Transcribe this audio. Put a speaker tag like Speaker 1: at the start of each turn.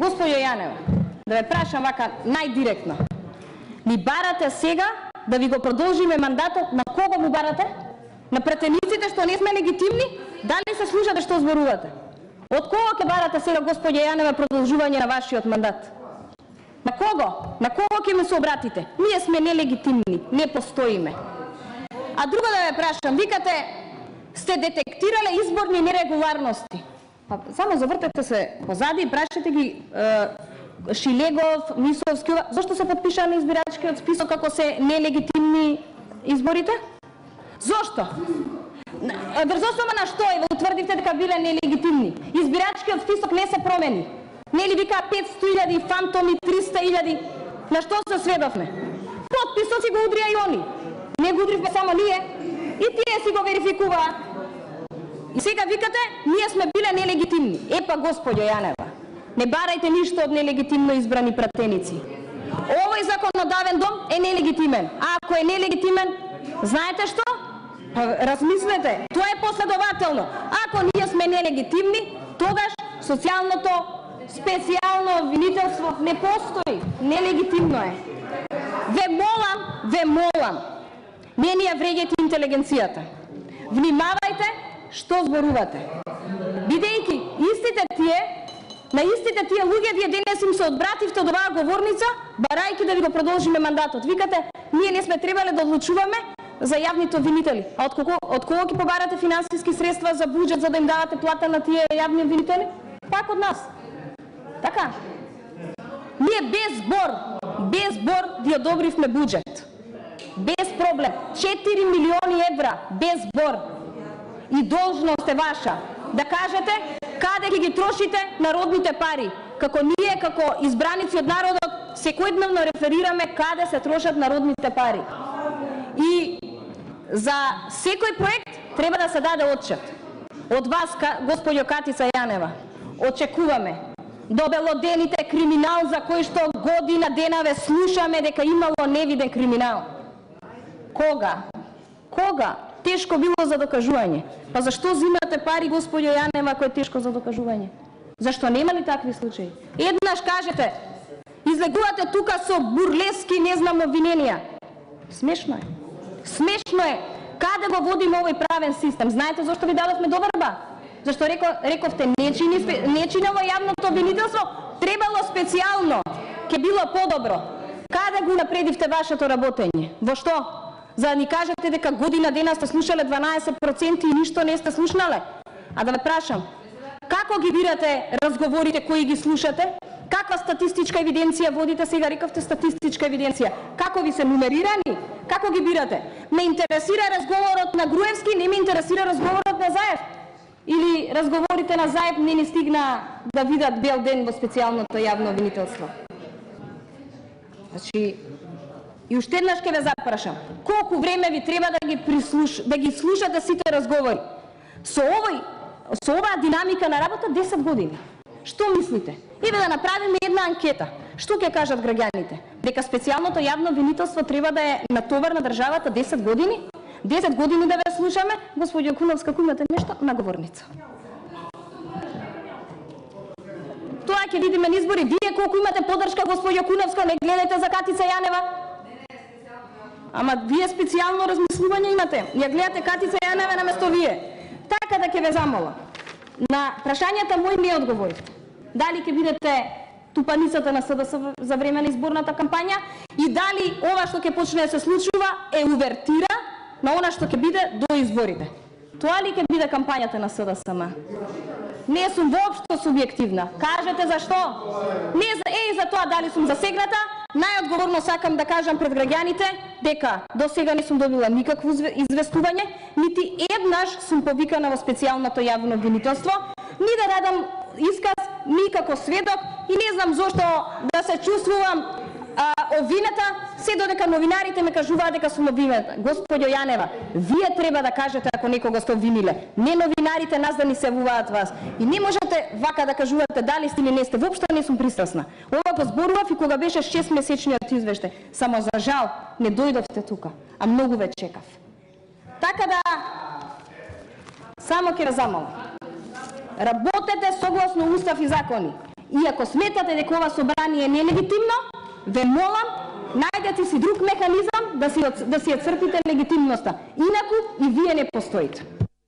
Speaker 1: Господјо Јанева, да ве прашам вака најдиректно. Ни барате сега да ви го продолжиме мандатот, на кого му барате? На претениците што не сме легитимни? Дали се слушате што зборувате? Од кого ќе барате сега, господје Јанева, продолжување на вашиот мандат? На кого? На кого ќе ме се обратите? Ние сме нелегитимни, не постоиме. А друго да ве прашам, викате сте детектирале изборни нерегуларности. Па само завртете се позади и прашате ги Шилегов, Мисовски, зашто се подпишаа на избирачкиот список ако се нелегитимни изборите? Зошто? Врз основа на што е утврдивте дека биле нелегитимни? Избирачкиот список не се промени. Нели вика 500.000 фантоми, 300.000? На што се сведовме? Подписот си го удрија и они. Не го удривме само ние. И тие си го верификуваат. И сега викате, ние сме биле нелегитимни. Епа, господјо Јанева, не барајте ништо од нелегитимно избрани пратеници. Овој законодавен дом е нелегитимен. А ако е нелегитимен, знаете што? Размислете, тоа е последователно. Ако ние сме нелегитимни, тогаш социјалното специјално обвинителство не постои. Нелегитимно е. Ве молам, не ни ја вреѓајте интелигенцијата. Внимавајте што зборувате. Бидејќи на истите тие луѓе вие денес им се одбративте од оваа говорница, барајќи да ви го продолжиме мандатот. Викате, ние не сме требале да одлучуваме за јавните обвинители. А од кого ќе побарате финансиски средства за буџет за да им давате плата на тие јавни обвинители? Пак од нас. Така. Ние без збор ви одобривме буџет. Без проблем. 4 милиони евра без збор. И должност е ваша да кажете каде ќе ги трошите народните пари. Како ние, како избраници од народот, секојдневно реферираме каде се трошат народните пари. И за секој проект треба да се даде отчет. Од вас, господјо Катица Јанева, очекуваме до белодените криминал за кој што година дена ве слушаме дека имало невиден криминал. Кога? Тешко било за докажување. Па зашто зимате пари, господјо Јанева, ако е тешко за докажување? Зашто нема ли такви случаи? Еднаш кажете, излегувате тука со бурлески, не знам, обвиненија. Смешно е. Смешно е. Каде го водиме овој правен систем? Знаете зашто ви дадовме доверба? Зашто рековте не чинело јавното обвинителство, требало специјално, ке било подобро. Каде го напредивте вашето работење? Во што? За да ни кажете дека година дена сте слушале 12% и ништо не сте слушнале? А да ве прашам, како ги бирате разговорите кои ги слушате? Каква статистичка евиденција водите? Сега рековте статистичка евиденција. Како ви се нумерирани? Како ги бирате? Ме интересира разговорот на Груевски, не ме интересира разговорот на Заев. Или разговорите на Заев не ни стигна да видат бел ден во специјалното јавно обвинителство. Значи, и уште еднаш ќе ве запрашам, колку време ви треба да ги слушате сите разговори? Со оваа динамика на работа 10 години. Што мислите? Еве да направиме една анкета. Што ќе кажат граѓаните? Дека специјалното јавно обвинителство треба да е натовар на државата 10 години? 10 години да ве слушаме? Господјо Куновска, ако имате нешто, на говорница. Тоа ќе видиме на избори. Вие колку имате поддршка, господјо Куновска, не гледате за Катица Јанева. Ама вие специјално размислување имате. Ја гледате Катица Јанева наместо вие. Така да ќе ве замолам. На прашањата мои не одговорите. Дали ќе бидете тупаницата на СДС за време на изборната кампања и дали ова што ќе почне да се случува е увертира на она што ќе биде до изборите. Тоа ли ќе биде кампањата на СДСМ? Не сум воопшто субјективна. Кажете зашто? За тоа дали сум засегната, најодговорно сакам да кажам пред граѓаните дека до сега не сум добила никакво известување, нити еднаш сум повикана во специјалното јавно обвинителство, ни да дадам исказ, ни како сведок и не знам зошто да се чувствувам обвинета, се додека новинарите ме кажуваат дека сум обвинета. Господјо Јанева, вие треба да кажете ако некого сте обвиниле. Не новинарите нас да ни се јавуваат вас. И не можете вака да кажувате дали сте или не сте. Воопшто не сум пристрасна. Ова го зборував и кога беше 6-месечниот извештај. Само за жал не дојдовте тука, а многу ве чекав. Така да само ќе ве замолам. Работете согласно устав и закони. И ако сметате дека ова собрание не е легитимно, ве молам, најдете си друг механизам да си ја црпите легитимноста. Инаку и вие не постоите.